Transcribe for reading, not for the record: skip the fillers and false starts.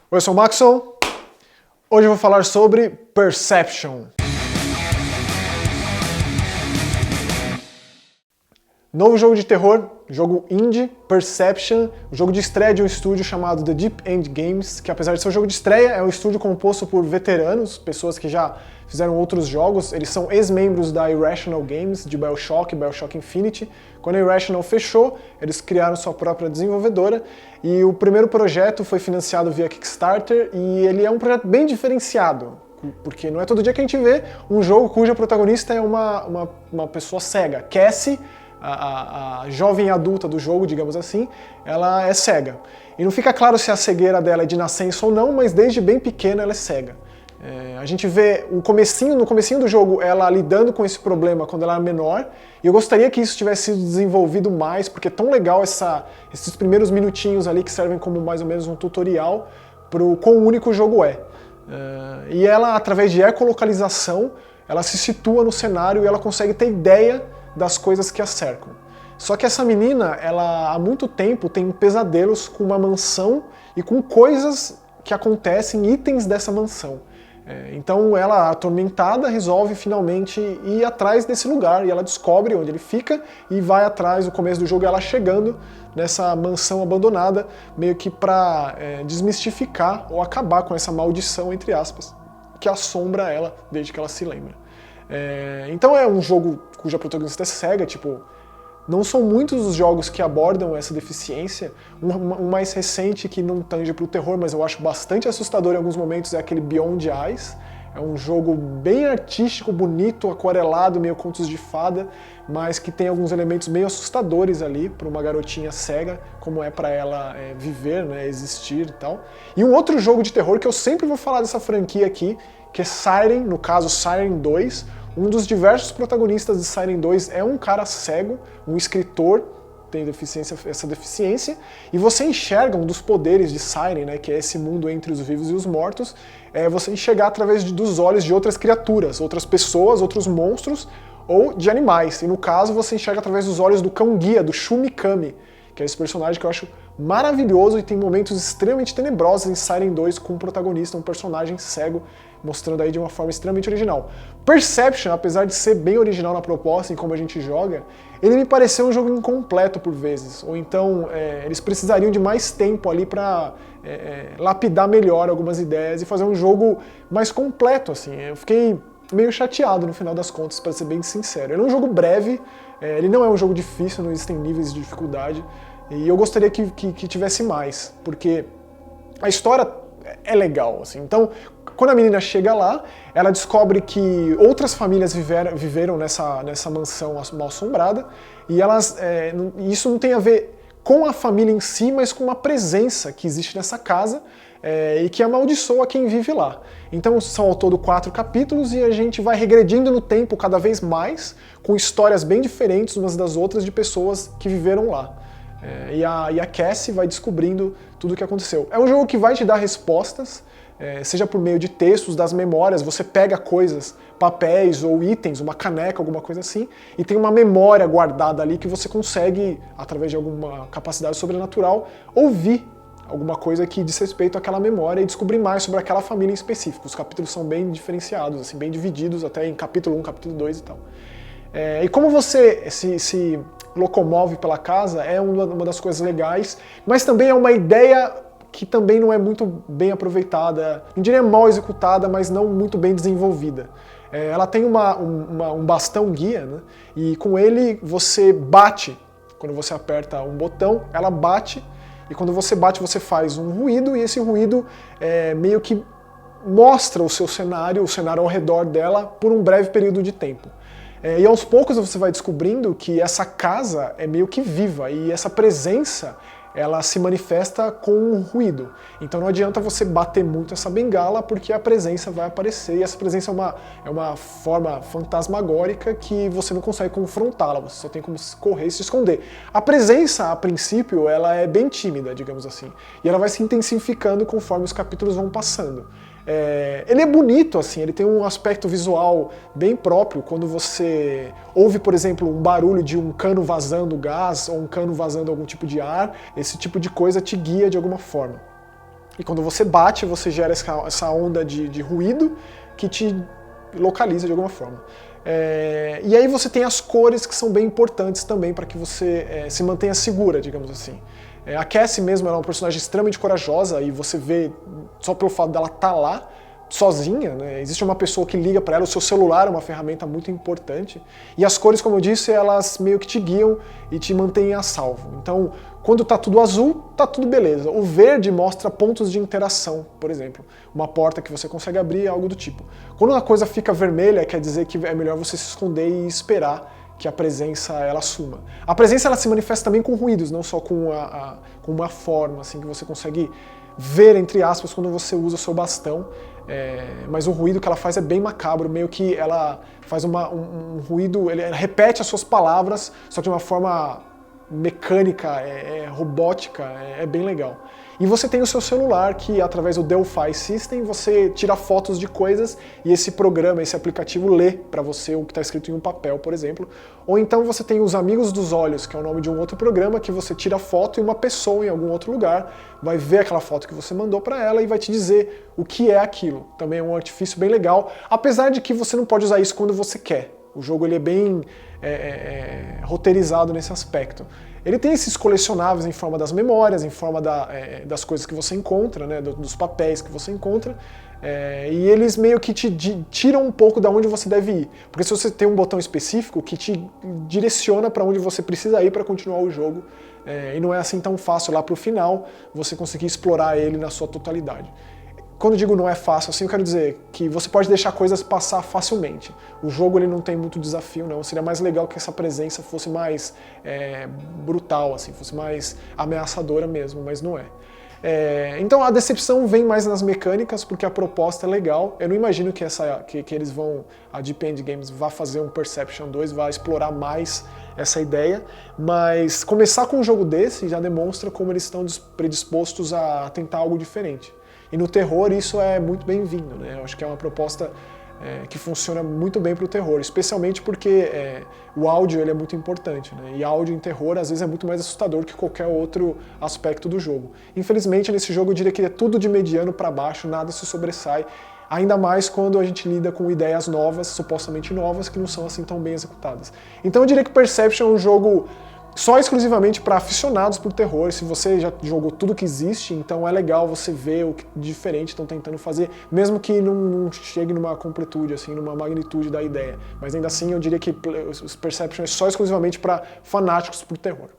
Oi, eu sou o Maxon. Hoje eu vou falar sobre Perception. Novo jogo de terror, jogo indie, Perception, um jogo de estreia de um estúdio chamado The Deep End Games, que apesar de ser um jogo de estreia, é um estúdio composto por veteranos, pessoas que já fizeram outros jogos. Eles são ex-membros da Irrational Games, de BioShock, BioShock Infinite. Quando a Irrational fechou, eles criaram sua própria desenvolvedora, e o primeiro projeto foi financiado via Kickstarter, e ele é um projeto bem diferenciado, porque não é todo dia que a gente vê um jogo cuja protagonista é uma pessoa cega. Cassie, a jovem adulta do jogo, digamos assim, ela é cega. E não fica claro se a cegueira dela é de nascença ou não, mas desde bem pequena ela é cega. A gente vê no comecinho do jogo ela lidando com esse problema quando ela era menor, e eu gostaria que isso tivesse sido desenvolvido mais, porque é tão legal esses primeiros minutinhos ali que servem como mais ou menos um tutorial para o quão único o jogo é. E ela, através de ecolocalização, ela se situa no cenário e ela consegue ter ideia das coisas que a cercam. Só que essa menina, ela há muito tempo tem pesadelos com uma mansão e com coisas que acontecem, itens dessa mansão. Então ela, atormentada, resolve finalmente ir atrás desse lugar, e ela descobre onde ele fica e vai atrás. No começo do jogo ela chegando nessa mansão abandonada, meio que para desmistificar ou acabar com essa maldição, entre aspas, que assombra ela desde que ela se lembra. Então é um jogo cuja protagonista é cega, tipo, não são muitos os jogos que abordam essa deficiência. Um mais recente que não tange para o terror, mas eu acho bastante assustador em alguns momentos, é aquele Beyond Eyes. É um jogo bem artístico, bonito, aquarelado, meio contos de fada, mas que tem alguns elementos meio assustadores ali para uma garotinha cega, como é para ela viver, né, existir e tal. E um outro jogo de terror que eu sempre vou falar dessa franquia aqui, que é Siren, no caso Siren 2. Um dos diversos protagonistas de Siren 2 é um cara cego, um escritor, tem essa deficiência, e você enxerga um dos poderes de Siren, né, que é esse mundo entre os vivos e os mortos, você enxergar através dos olhos de outras criaturas, outras pessoas, outros monstros, ou de animais. E no caso você enxerga através dos olhos do cão-guia, do Shumikami, que é esse personagem que eu acho maravilhoso, e tem momentos extremamente tenebrosos em Siren 2 com o protagonista, um personagem cego, mostrando aí de uma forma extremamente original. Perception, apesar de ser bem original na proposta em como a gente joga, ele me pareceu um jogo incompleto por vezes, ou então eles precisariam de mais tempo ali para lapidar melhor algumas ideias e fazer um jogo mais completo, assim. Eu fiquei meio chateado no final das contas, para ser bem sincero. Ele é um jogo breve, ele não é um jogo difícil, não existem níveis de dificuldade, e eu gostaria que tivesse mais, porque a história é legal, assim. Então, quando a menina chega lá, ela descobre que outras famílias viveram nessa mansão mal-assombrada, e isso não tem a ver com a família em si, mas com uma presença que existe nessa casa, e que amaldiçoa quem vive lá. Então são ao todo 4 capítulos, e a gente vai regredindo no tempo cada vez mais, com histórias bem diferentes umas das outras de pessoas que viveram lá. E a Cassie vai descobrindo tudo o que aconteceu. É um jogo que vai te dar respostas, seja por meio de textos, das memórias. Você pega coisas, papéis ou itens, uma caneca, alguma coisa assim, e tem uma memória guardada ali que você consegue, através de alguma capacidade sobrenatural, ouvir alguma coisa que diz respeito àquela memória e descobrir mais sobre aquela família em específico. Os capítulos são bem diferenciados, assim, bem divididos, até em capítulo 1, capítulo 2 e tal. E como você se locomove pela casa é uma das coisas legais, mas também é uma ideia que também não é muito bem aproveitada, não diria mal executada, mas não muito bem desenvolvida. Ela tem um bastão guia, né? E com ele você bate. Quando você aperta um botão, ela bate, e quando você bate você faz um ruído, e esse ruído meio que mostra o seu cenário, o cenário ao redor dela, por um breve período de tempo. E aos poucos você vai descobrindo que essa casa é meio que viva, e essa presença ela se manifesta com um ruído. Então não adianta você bater muito essa bengala, porque a presença vai aparecer, e essa presença é uma forma fantasmagórica que você não consegue confrontá-la, você só tem como correr e se esconder. A presença, a princípio, ela é bem tímida, digamos assim, e ela vai se intensificando conforme os capítulos vão passando. Ele é bonito, assim, ele tem um aspecto visual bem próprio. Quando você ouve, por exemplo, um barulho de um cano vazando gás ou um cano vazando algum tipo de ar, esse tipo de coisa te guia de alguma forma. E quando você bate, você gera essa onda de ruído que te localiza de alguma forma. E aí você tem as cores que são bem importantes também para que você se mantenha segura, digamos assim. A Cassie mesmo, ela é uma personagem extremamente corajosa e você vê, só pelo fato dela estar lá, sozinha, né? Existe uma pessoa que liga para ela, o seu celular é uma ferramenta muito importante. E as cores, como eu disse, elas meio que te guiam e te mantêm a salvo. Então, quando tá tudo azul, tá tudo beleza. O verde mostra pontos de interação, por exemplo. Uma porta que você consegue abrir, algo do tipo. Quando a coisa fica vermelha, quer dizer que é melhor você se esconder e esperar que a presença ela suma. A presença ela se manifesta também com ruídos, não só com uma forma assim que você consegue ver, entre aspas, quando você usa o seu bastão. Mas o ruído que ela faz é bem macabro, meio que ela faz um ruído, ela repete as suas palavras, só que de uma forma mecânica, robótica, é bem legal. E você tem o seu celular que, através do Delphi System, você tira fotos de coisas e esse programa, esse aplicativo lê para você o que está escrito em um papel, por exemplo. Ou então você tem os Amigos dos Olhos, que é o nome de um outro programa, que você tira foto e uma pessoa em algum outro lugar vai ver aquela foto que você mandou para ela e vai te dizer o que é aquilo. Também é um artifício bem legal, apesar de que você não pode usar isso quando você quer. O jogo ele é bem roteirizado nesse aspecto. Ele tem esses colecionáveis em forma das memórias, em forma das coisas que você encontra, né, dos papéis que você encontra, e eles meio que te tiram um pouco da onde você deve ir. Porque se você tem um botão específico que te direciona para onde você precisa ir para continuar o jogo, e não é assim tão fácil lá para o final você conseguir explorar ele na sua totalidade. Quando eu digo não é fácil, assim, eu quero dizer que você pode deixar coisas passar facilmente. O jogo ele não tem muito desafio, não. Seria mais legal que essa presença fosse mais brutal, assim, fosse mais ameaçadora mesmo, mas não é. Então a decepção vem mais nas mecânicas, porque a proposta é legal. Eu não imagino que eles a Deep End Games vá fazer um Perception 2, vá explorar mais essa ideia, mas começar com um jogo desse já demonstra como eles estão predispostos a tentar algo diferente. E no terror isso é muito bem-vindo, né? Eu acho que é uma proposta que funciona muito bem para o terror, especialmente porque o áudio ele é muito importante, né? E áudio em terror às vezes é muito mais assustador que qualquer outro aspecto do jogo. Infelizmente nesse jogo eu diria que é tudo de mediano para baixo, nada se sobressai, ainda mais quando a gente lida com ideias novas, supostamente novas, que não são assim tão bem executadas. Então eu diria que Perception é um jogo só exclusivamente para aficionados por terror. Se você já jogou tudo que existe, então é legal você ver o que de diferente estão tentando fazer, mesmo que não chegue numa completude, assim, numa magnitude da ideia. Mas ainda assim eu diria que os Perception é só exclusivamente para fanáticos por terror.